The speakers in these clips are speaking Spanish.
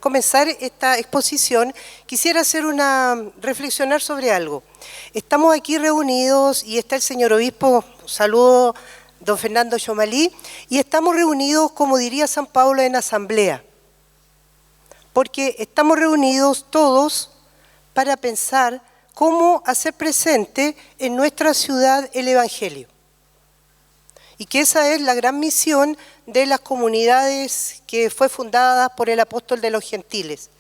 comenzar esta exposición, quisiera reflexionar sobre algo. Estamos aquí reunidos y está el señor obispo, saludo, don Fernando Chomalí, y estamos reunidos, como diría San Pablo, en asamblea, porque estamos reunidos todos para pensar cómo hacer presente en nuestra ciudad el Evangelio. Y que esa es la gran misión de las comunidades que fue fundada por el apóstol de los gentiles.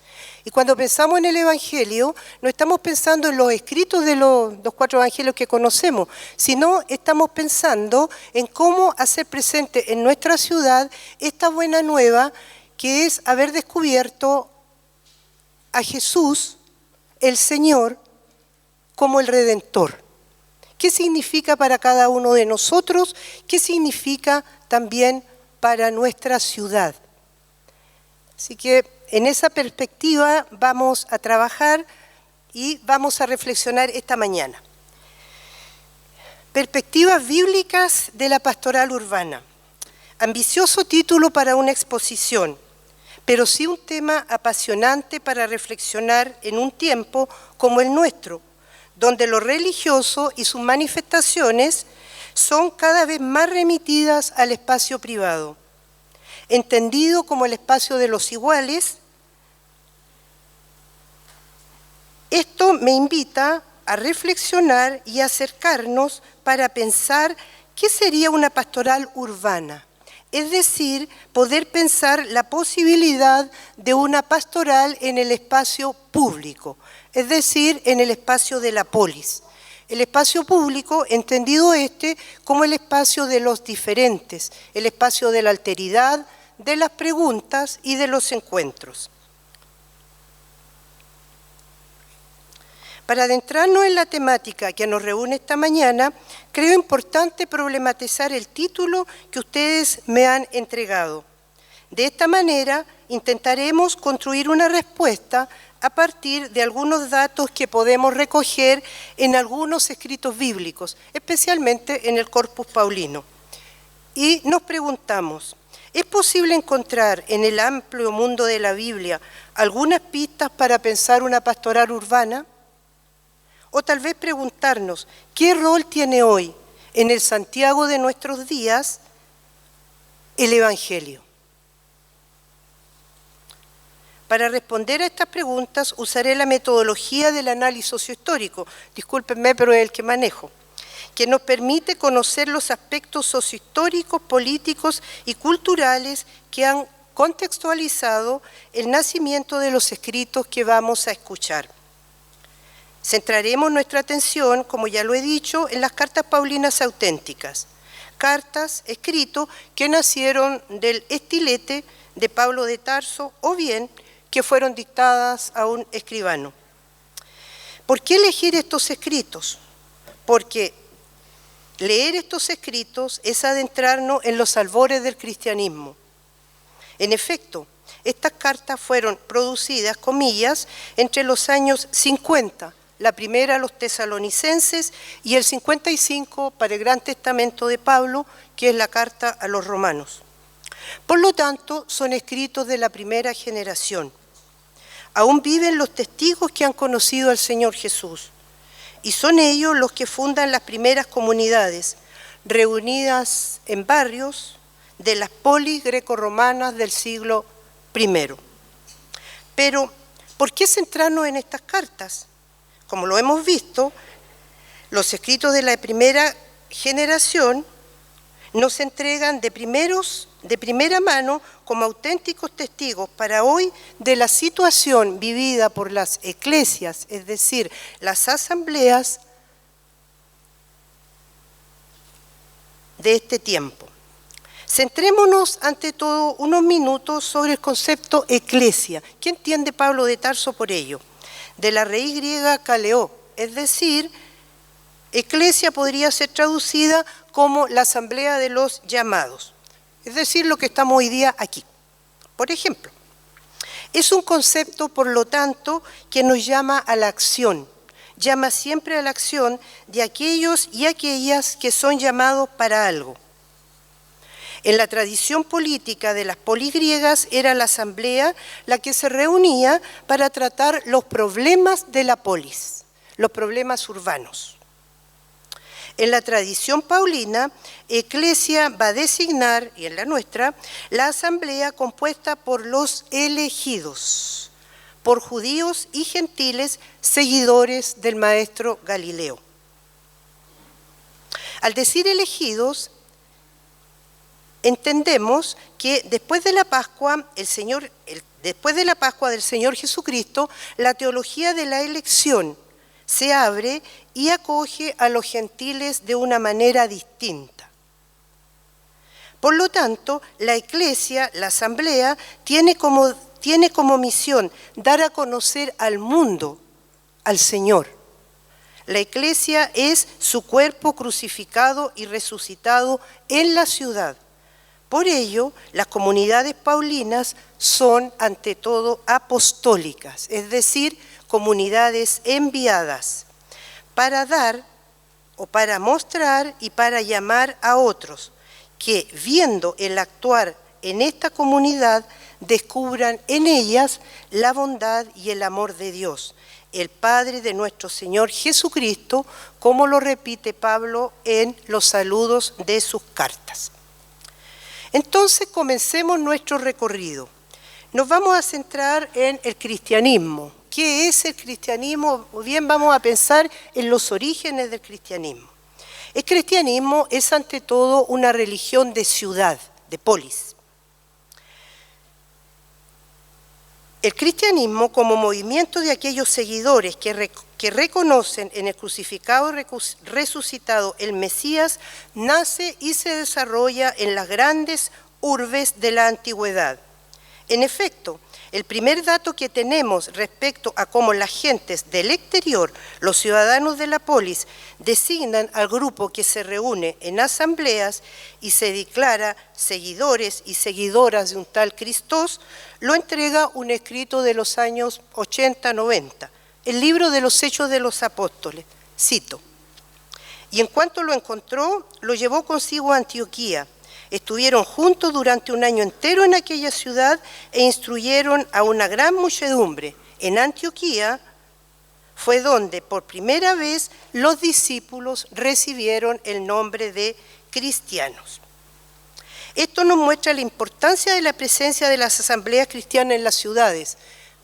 Y cuando pensamos en el Evangelio, no estamos pensando en los escritos de los 4 evangelios que conocemos, sino estamos pensando en cómo hacer presente en nuestra ciudad esta buena nueva, que es haber descubierto a Jesús, el Señor, como el Redentor. ¿Qué significa para cada uno de nosotros? ¿Qué significa también para nuestra ciudad? Así que en esa perspectiva vamos a trabajar y vamos a reflexionar esta mañana. Perspectivas bíblicas de la pastoral urbana. Ambicioso título para una exposición, pero sí un tema apasionante para reflexionar en un tiempo como el nuestro, donde lo religioso y sus manifestaciones son cada vez más remitidas al espacio privado, entendido como el espacio de los iguales. Esto me invita a reflexionar y acercarnos para pensar qué sería una pastoral urbana, es decir, poder pensar la posibilidad de una pastoral en el espacio público, es decir, en el espacio de la polis. El espacio público, entendido como el espacio de los diferentes, el espacio de la alteridad, de las preguntas y de los encuentros. Para adentrarnos en la temática que nos reúne esta mañana, creo importante problematizar el título que ustedes me han entregado. De esta manera, intentaremos construir una respuesta a partir de algunos datos que podemos recoger en algunos escritos bíblicos, especialmente en el Corpus Paulino. Y nos preguntamos, ¿es posible encontrar en el amplio mundo de la Biblia algunas pistas para pensar una pastoral urbana? O tal vez preguntarnos, ¿qué rol tiene hoy en el Santiago de nuestros días el Evangelio? Para responder a estas preguntas usaré la metodología del análisis sociohistórico, discúlpenme, pero es el que manejo, que nos permite conocer los aspectos sociohistóricos, políticos y culturales que han contextualizado el nacimiento de los escritos que vamos a escuchar. Centraremos nuestra atención, como ya lo he dicho, en las cartas paulinas auténticas, cartas, escritos que nacieron del estilete de Pablo de Tarso o bien que fueron dictadas a un escribano. ¿Por qué elegir estos escritos? Porque leer estos escritos es adentrarnos en los albores del cristianismo. En efecto, estas cartas fueron producidas, comillas, entre los años 50, la primera a los tesalonicenses y el 55 para el Gran Testamento de Pablo, que es la carta a los romanos. Por lo tanto, son escritos de la primera generación. Aún viven los testigos que han conocido al Señor Jesús, y son ellos los que fundan las primeras comunidades, reunidas en barrios de las polis grecorromanas del siglo I. Pero, ¿por qué centrarnos en estas cartas? Como lo hemos visto, los escritos de la primera generación nos entregan de primera mano como auténticos testigos para hoy de la situación vivida por las eclesias, es decir, las asambleas de este tiempo. Centrémonos ante todo unos minutos sobre el concepto eclesia. ¿Qué entiende Pablo de Tarso por ello? De la raíz griega kaleo, es decir, eclesia podría ser traducida como la asamblea de los llamados, es decir, lo que estamos hoy día aquí. Por ejemplo, es un concepto, por lo tanto, que nos llama a la acción, llama siempre a la acción de aquellos y aquellas que son llamados para algo. En la tradición política de las polis griegas era la asamblea la que se reunía para tratar los problemas de la polis, los problemas urbanos. En la tradición paulina, Eclesia va a designar, y en la nuestra, la asamblea compuesta por los elegidos, por judíos y gentiles seguidores del maestro Galileo. Al decir elegidos, entendemos que después de la Pascua, después de la Pascua del Señor Jesucristo, la teología de la elección se abre y acoge a los gentiles de una manera distinta. Por lo tanto, la Iglesia, la Asamblea, tiene como misión dar a conocer al mundo al Señor. La Iglesia es su cuerpo crucificado y resucitado en la ciudad. Por ello, las comunidades paulinas son ante todo apostólicas, es decir, comunidades enviadas para dar o para mostrar y para llamar a otros que, viendo el actuar en esta comunidad, descubran en ellas la bondad y el amor de Dios, el Padre de nuestro Señor Jesucristo, como lo repite Pablo en los saludos de sus cartas. Entonces comencemos nuestro recorrido. Nos vamos a centrar en el cristianismo. ¿Qué es el cristianismo? O bien vamos a pensar en los orígenes del cristianismo. El cristianismo es ante todo una religión de ciudad, de polis. El cristianismo, como movimiento de aquellos seguidores que reconocen en el crucificado y resucitado el Mesías, nace y se desarrolla en las grandes urbes de la antigüedad. En efecto, el primer dato que tenemos respecto a cómo las gentes del exterior, los ciudadanos de la polis, designan al grupo que se reúne en asambleas y se declara seguidores y seguidoras de un tal Cristos, lo entrega un escrito de los años 80-90, el libro de los Hechos de los Apóstoles. Cito: y en cuanto lo encontró, lo llevó consigo a Antioquía. Estuvieron juntos durante un año entero en aquella ciudad e instruyeron a una gran muchedumbre. En Antioquía fue donde por primera vez los discípulos recibieron el nombre de cristianos. Esto nos muestra la importancia de la presencia de las asambleas cristianas en las ciudades,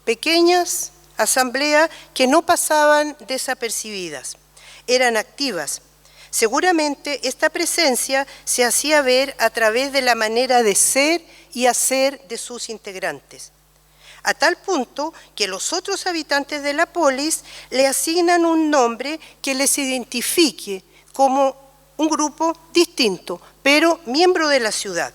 pequeñas asambleas que no pasaban desapercibidas, eran activas. Seguramente esta presencia se hacía ver a través de la manera de ser y hacer de sus integrantes, a tal punto que los otros habitantes de la polis le asignan un nombre que les identifique como un grupo distinto, pero miembro de la ciudad.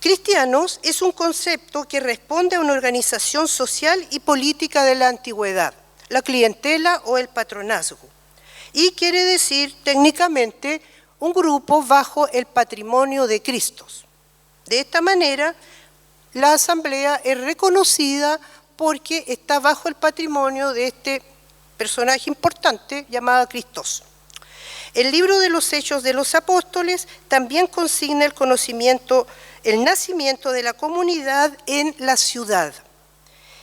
Cristianos es un concepto que responde a una organización social y política de la antigüedad, la clientela o el patronazgo, y quiere decir técnicamente un grupo bajo el patrimonio de Cristo. De esta manera, la asamblea es reconocida porque está bajo el patrimonio de este personaje importante llamado Cristos. El libro de los Hechos de los Apóstoles también consigna el nacimiento de la comunidad en la ciudad,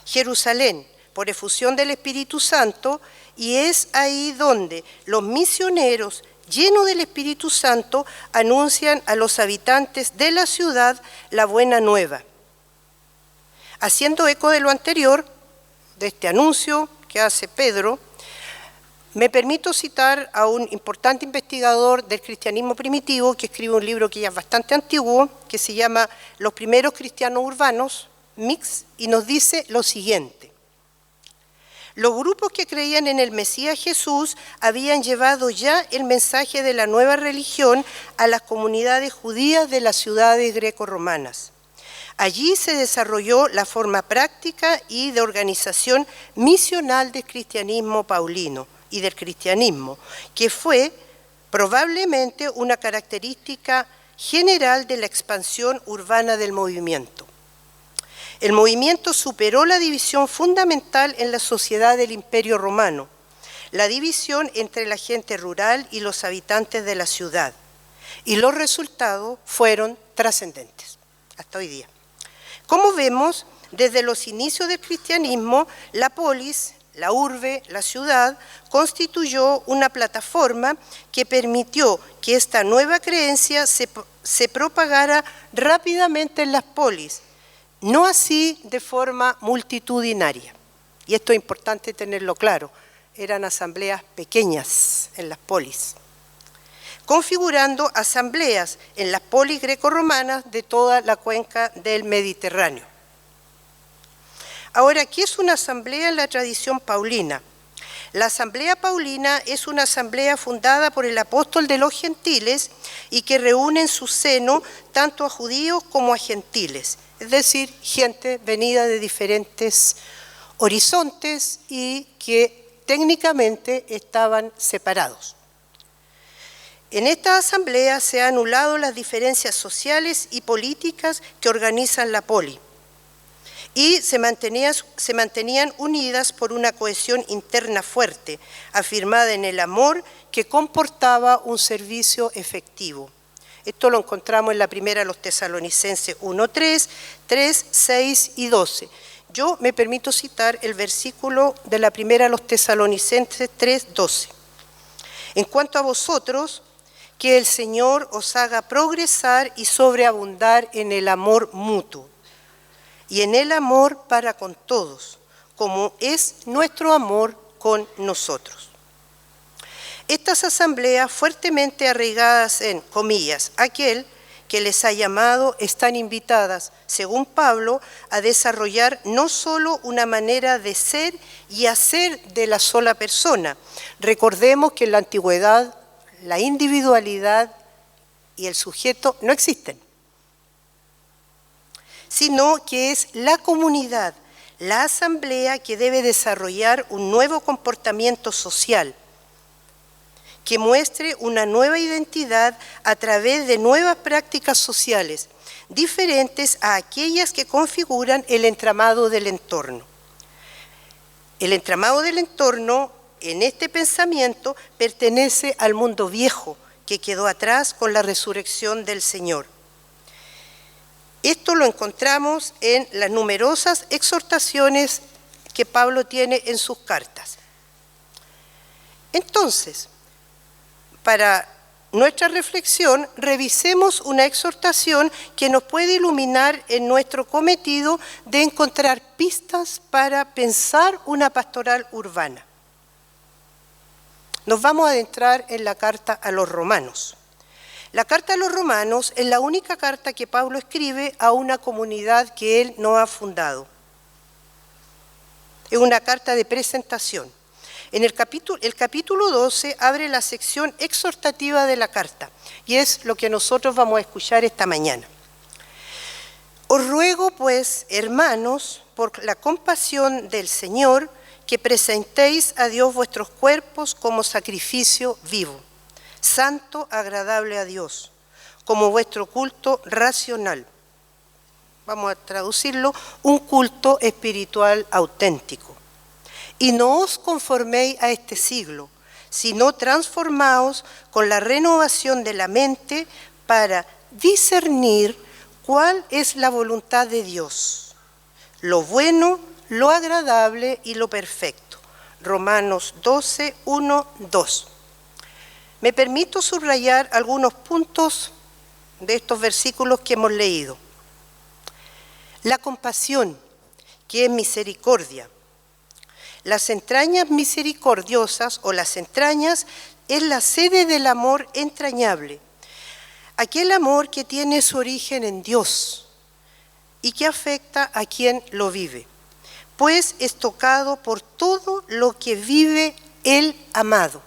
Jerusalén, por efusión del Espíritu Santo, y es ahí donde los misioneros, llenos del Espíritu Santo, anuncian a los habitantes de la ciudad la buena nueva. Haciendo eco de lo anterior, de este anuncio que hace Pedro, me permito citar a un importante investigador del cristianismo primitivo que escribe un libro que ya es bastante antiguo, que se llama Los primeros cristianos urbanos, Mix, y nos dice lo siguiente: los grupos que creían en el Mesías Jesús habían llevado ya el mensaje de la nueva religión a las comunidades judías de las ciudades greco-romanas. Allí se desarrolló la forma práctica y de organización misional del cristianismo paulino y del cristianismo, que fue probablemente una característica general de la expansión urbana del movimiento. El movimiento superó la división fundamental en la sociedad del Imperio Romano, la división entre la gente rural y los habitantes de la ciudad. y los resultados fueron trascendentes hasta hoy día. Como vemos, desde los inicios del cristianismo, la polis, la urbe, la ciudad, constituyó una plataforma que permitió que esta nueva creencia se propagara rápidamente en las polis, no así de forma multitudinaria. Y esto es importante tenerlo claro, eran asambleas pequeñas en las polis, configurando asambleas en las polis grecorromanas de toda la cuenca del Mediterráneo. Ahora, ¿qué es una asamblea en la tradición paulina? La asamblea paulina es una asamblea fundada por el apóstol de los gentiles y que reúne en su seno tanto a judíos como a gentiles, es decir, gente venida de diferentes horizontes y que técnicamente estaban separados. En esta asamblea se han anulado las diferencias sociales y políticas que organizan la poli y se mantenían unidas por una cohesión interna fuerte, afirmada en el amor que comportaba un servicio efectivo. Esto lo encontramos en la primera de los Tesalonicenses 1:3, 3, 6 y 12. Yo me permito citar el versículo de la primera de los Tesalonicenses 3:12. En cuanto a vosotros, que el Señor os haga progresar y sobreabundar en el amor mutuo y en el amor para con todos, como es nuestro amor con nosotros. Estas asambleas fuertemente arraigadas en, comillas, aquel que les ha llamado, están invitadas, según Pablo, a desarrollar no solo una manera de ser y hacer de la sola persona. Recordemos que en la antigüedad la individualidad y el sujeto no existen, sino que es la comunidad, la asamblea que debe desarrollar un nuevo comportamiento social, que muestre una nueva identidad a través de nuevas prácticas sociales, diferentes a aquellas que configuran el entramado del entorno. El entramado del entorno, en este pensamiento, pertenece al mundo viejo que quedó atrás con la resurrección del Señor. Esto lo encontramos en las numerosas exhortaciones que Pablo tiene en sus cartas. Entonces, para nuestra reflexión, revisemos una exhortación que nos puede iluminar en nuestro cometido de encontrar pistas para pensar una pastoral urbana. Nos vamos a adentrar en la carta a los romanos. La carta a los romanos es la única carta que Pablo escribe a una comunidad que él no ha fundado. Es una carta de presentación. En el capítulo 12 abre la sección exhortativa de la carta y es lo que nosotros vamos a escuchar esta mañana. Os ruego pues, hermanos, por la compasión del Señor, que presentéis a Dios vuestros cuerpos como sacrificio vivo, santo, agradable a Dios, como vuestro culto racional. Vamos a traducirlo, un culto espiritual auténtico. Y no os conforméis a este siglo, sino transformaos con la renovación de la mente para discernir cuál es la voluntad de Dios, lo bueno, lo agradable y lo perfecto. Romanos 12, 1, 2. Me permito subrayar algunos puntos de estos versículos que hemos leído. La compasión, que es misericordia. Las entrañas misericordiosas o las entrañas es la sede del amor entrañable, aquel amor que tiene su origen en Dios y que afecta a quien lo vive, pues es tocado por todo lo que vive el amado.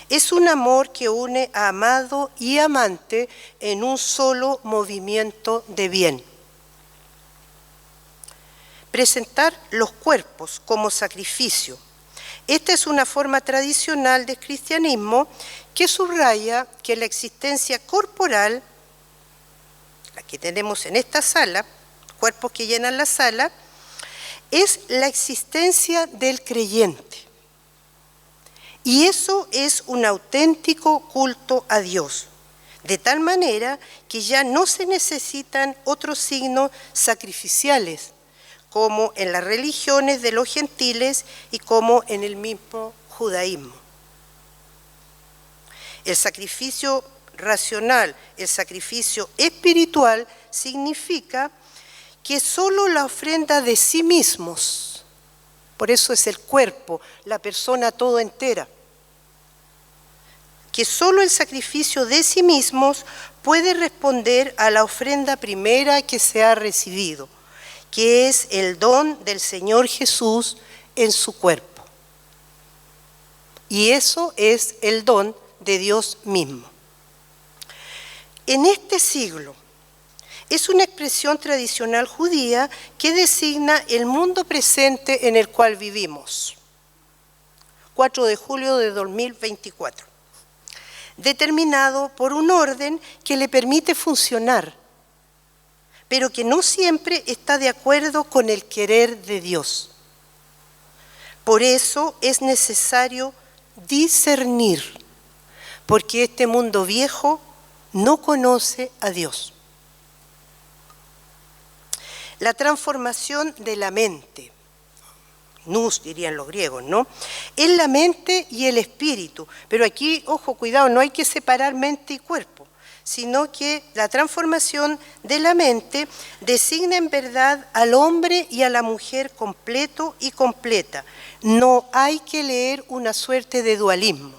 Es un amor que une a amado y amante en un solo movimiento de bien. Presentar los cuerpos como sacrificio. Esta es una forma tradicional del cristianismo que subraya que la existencia corporal, la que tenemos en esta sala, cuerpos que llenan la sala, es la existencia del creyente. Y eso es un auténtico culto a Dios, de tal manera que ya no se necesitan otros signos sacrificiales, como en las religiones de los gentiles y como en el mismo judaísmo. El sacrificio racional, el sacrificio espiritual, significa que solo la ofrenda de sí mismos, por eso es el cuerpo, la persona toda entera, que solo el sacrificio de sí mismos puede responder a la ofrenda primera que se ha recibido, que es el don del Señor Jesús en su cuerpo. Y eso es el don de Dios mismo. En este siglo, es una expresión tradicional judía que designa el mundo presente en el cual vivimos. 4 de julio de 2024. Determinado por un orden que le permite funcionar, pero que no siempre está de acuerdo con el querer de Dios. Por eso es necesario discernir, porque este mundo viejo no conoce a Dios. La transformación de la mente, nous dirían los griegos, ¿no? Es la mente y el espíritu, pero aquí, ojo, cuidado, no hay que separar mente y cuerpo, sino que la transformación de la mente designa en verdad al hombre y a la mujer completo y completa. No hay que leer una suerte de dualismo.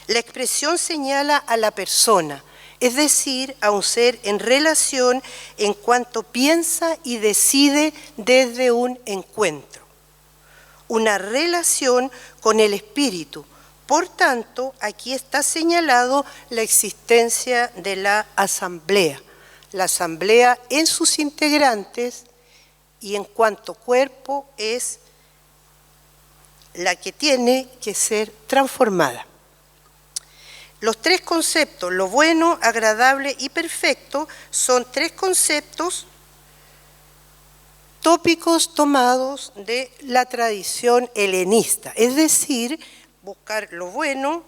La expresión señala a la persona, es decir, a un ser en relación en cuanto piensa y decide desde un encuentro. Una relación con el espíritu. Por tanto, aquí está señalado la existencia de la asamblea en sus integrantes y en cuanto cuerpo es la que tiene que ser transformada. Los tres conceptos, lo bueno, agradable y perfecto, son tres conceptos tópicos tomados de la tradición helenista, es decir, buscar lo bueno,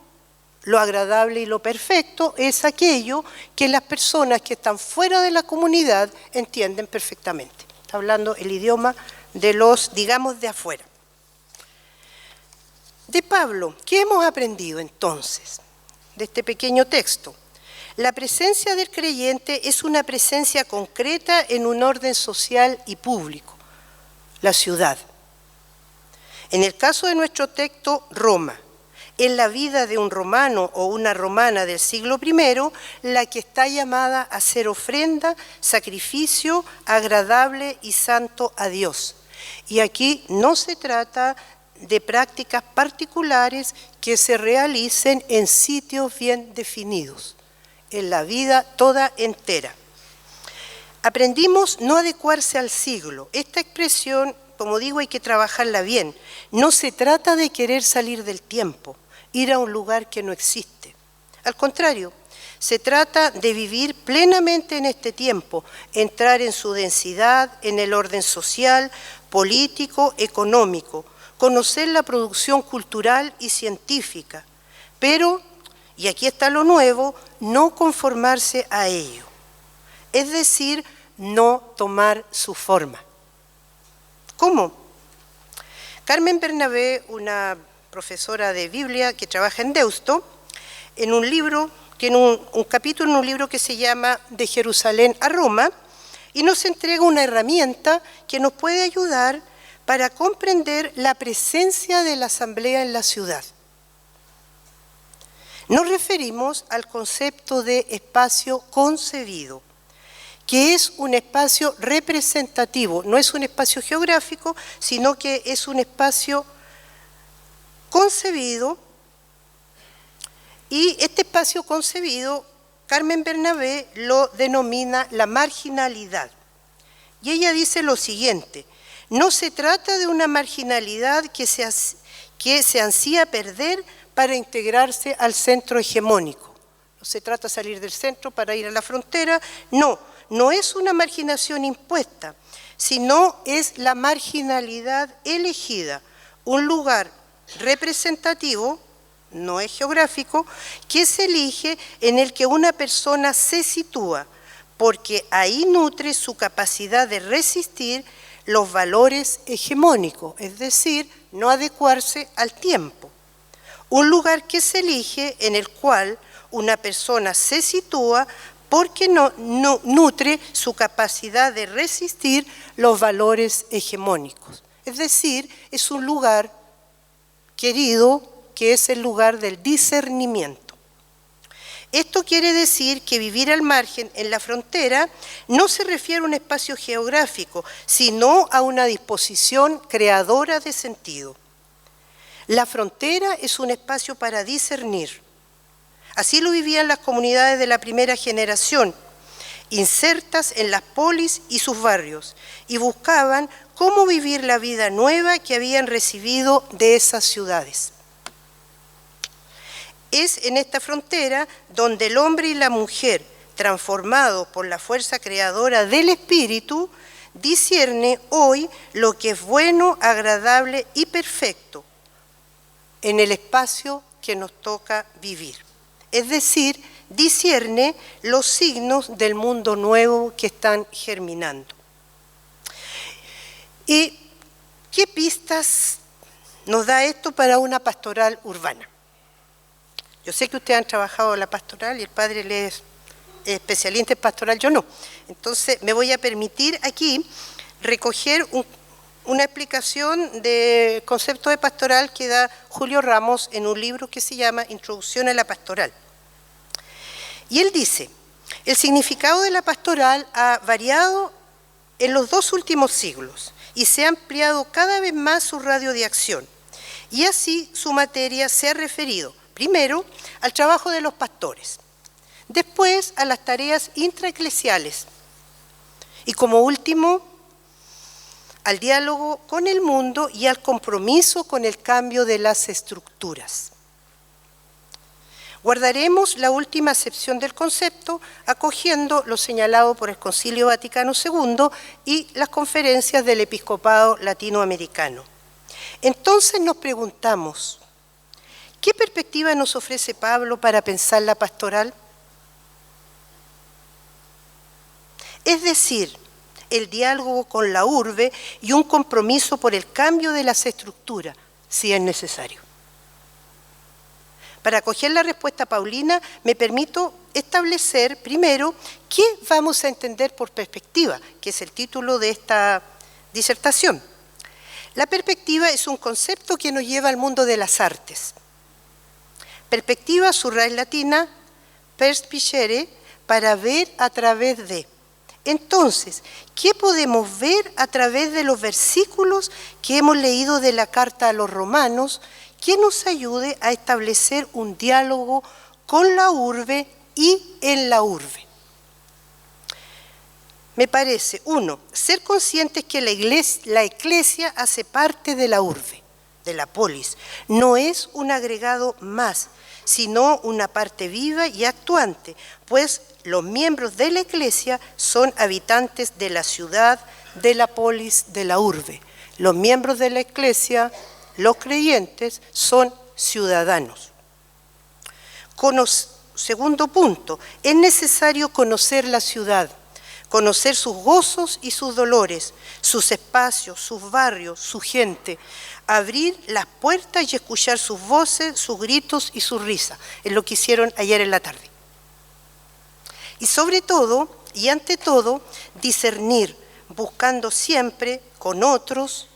lo agradable y lo perfecto es aquello que las personas que están fuera de la comunidad entienden perfectamente. Está hablando el idioma de los, digamos, de afuera. De Pablo, ¿qué hemos aprendido entonces de este pequeño texto? La presencia del creyente es una presencia concreta en un orden social y público, la ciudad. En el caso de nuestro texto, Roma, en la vida de un romano o una romana del siglo I, la que está llamada a ser ofrenda, sacrificio agradable y santo a Dios. Y aquí no se trata de prácticas particulares que se realicen en sitios bien definidos, en la vida toda entera. Aprendimos no adecuarse al siglo. Esta expresión, como digo, hay que trabajarla bien. No se trata de querer salir del tiempo, ir a un lugar que no existe. Al contrario, se trata de vivir plenamente en este tiempo, entrar en su densidad, en el orden social, político, económico, conocer la producción cultural y científica, pero, y aquí está lo nuevo, no conformarse a ello, es decir, no tomar su forma. ¿Cómo? Carmen Bernabé, una profesora de Biblia que trabaja en Deusto, en un libro, tiene un capítulo en un libro que se llama De Jerusalén a Roma, y nos entrega una herramienta que nos puede ayudar para comprender la presencia de la asamblea en la ciudad. Nos referimos al concepto de espacio concebido, que es un espacio representativo, no es un espacio geográfico, sino que es un espacio concebido, y este espacio concebido, Carmen Bernabé lo denomina la marginalidad. Y ella dice lo siguiente: no se trata de una marginalidad que se ansía perder para integrarse al centro hegemónico. No se trata de salir del centro para ir a la frontera, no, no es una marginación impuesta, sino es la marginalidad elegida, un lugar representativo, no es geográfico, que se elige en el que una persona se sitúa, porque ahí nutre su capacidad de resistir los valores hegemónicos, es decir, no adecuarse al tiempo. Un lugar que se elige en el cual una persona se sitúa porque no nutre su capacidad de resistir los valores hegemónicos. Es decir, es un lugar querido que es el lugar del discernimiento. Esto quiere decir que vivir al margen, en la frontera, no se refiere a un espacio geográfico, sino a una disposición creadora de sentido. La frontera es un espacio para discernir. Así lo vivían las comunidades de la primera generación, insertas en las polis y sus barrios, y buscaban cómo vivir la vida nueva que habían recibido de esas ciudades. Es en esta frontera donde el hombre y la mujer, transformados por la fuerza creadora del espíritu, discierne hoy lo que es bueno, agradable y perfecto en el espacio que nos toca vivir. Es decir, discierne los signos del mundo nuevo que están germinando. ¿Y qué pistas nos da esto para una pastoral urbana? Yo sé que ustedes han trabajado la pastoral y el padre es especialista en pastoral, yo no. Entonces me voy a permitir aquí recoger una explicación del concepto de pastoral que da Julio Ramos en un libro que se llama Introducción a la Pastoral. Y él dice, el significado de la pastoral ha variado en los 2 últimos siglos y se ha ampliado cada vez más su radio de acción. Y así su materia se ha referido, primero, al trabajo de los pastores, después a las tareas intraeclesiales y como último, al diálogo con el mundo y al compromiso con el cambio de las estructuras. Guardaremos la última acepción del concepto, acogiendo lo señalado por el Concilio Vaticano II y las conferencias del Episcopado Latinoamericano. Entonces nos preguntamos, ¿qué perspectiva nos ofrece Pablo para pensar la pastoral? Es decir, el diálogo con la urbe y un compromiso por el cambio de las estructuras, si es necesario. Para acoger la respuesta paulina, me permito establecer primero qué vamos a entender por perspectiva, que es el título de esta disertación. La perspectiva es un concepto que nos lleva al mundo de las artes. Perspectiva, su raíz latina, perspicere, para ver a través de. Entonces, ¿qué podemos ver a través de los versículos que hemos leído de la carta a los romanos que nos ayude a establecer un diálogo con la urbe y en la urbe? Me parece, 1, ser conscientes que la Iglesia hace parte de la urbe, de la polis. No es un agregado más, sino una parte viva y actuante, pues los miembros de la Iglesia son habitantes de la ciudad, de la polis, de la urbe. Los miembros de la Iglesia, los creyentes, son ciudadanos. Segundo punto, es necesario conocer la ciudad, conocer sus gozos y sus dolores, sus espacios, sus barrios, su gente, abrir las puertas y escuchar sus voces, sus gritos y sus risas. Es lo que hicieron ayer en la tarde. Y sobre todo, y ante todo, discernir, buscando siempre con otros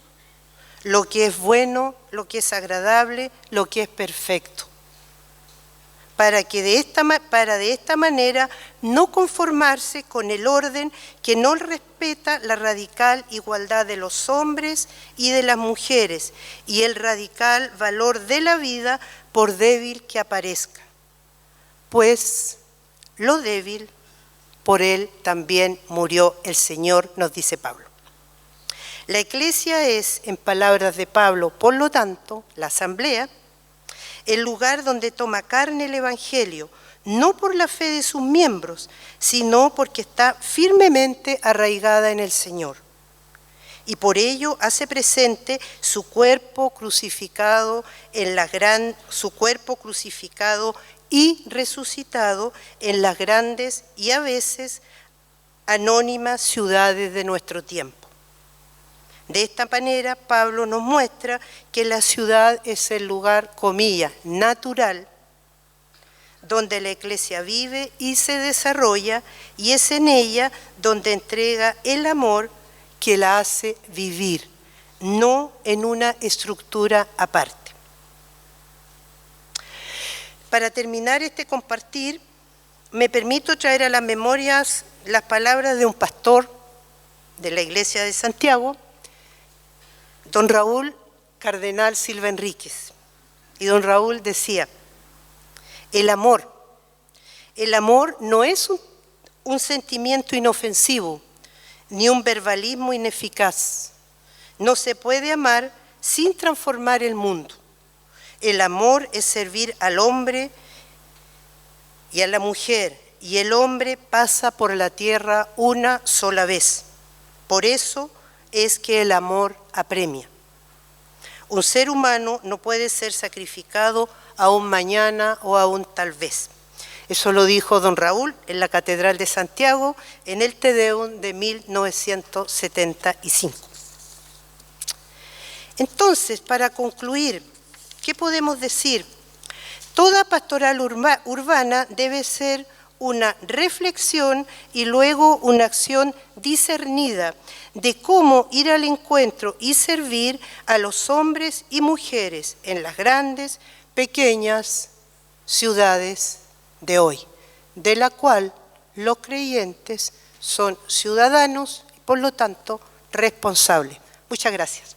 lo que es bueno, lo que es agradable, lo que es perfecto. Para de esta manera no conformarse con el orden que no respeta la radical igualdad de los hombres y de las mujeres y el radical valor de la vida por débil que aparezca. Pues lo débil, por él también murió el Señor, nos dice Pablo. La Iglesia es, en palabras de Pablo, por lo tanto, la asamblea, el lugar donde toma carne el Evangelio, no por la fe de sus miembros, sino porque está firmemente arraigada en el Señor. y por ello hace presente su cuerpo crucificado y resucitado en las grandes y a veces anónimas ciudades de nuestro tiempo. De esta manera, Pablo nos muestra que la ciudad es el lugar, comillas, natural, donde la Iglesia vive y se desarrolla, y es en ella donde entrega el amor que la hace vivir, no en una estructura aparte. Para terminar este compartir, me permito traer a las memorias las palabras de un pastor de la Iglesia de Santiago, don Raúl Cardenal Silva Enríquez. Y don Raúl decía: el amor no es un sentimiento inofensivo, ni un verbalismo ineficaz. No se puede amar sin transformar el mundo. El amor es servir al hombre y a la mujer, y el hombre pasa por la tierra una sola vez. Por eso es que el amor apremia. Un ser humano no puede ser sacrificado a un mañana o a un tal vez. Eso lo dijo don Raúl en la Catedral de Santiago en el Te Deum de 1975. Entonces, para concluir, ¿qué podemos decir? Toda pastoral urbana debe ser una reflexión y luego una acción discernida de cómo ir al encuentro y servir a los hombres y mujeres en las grandes, pequeñas ciudades de hoy, de la cual los creyentes son ciudadanos y por lo tanto responsables. Muchas gracias.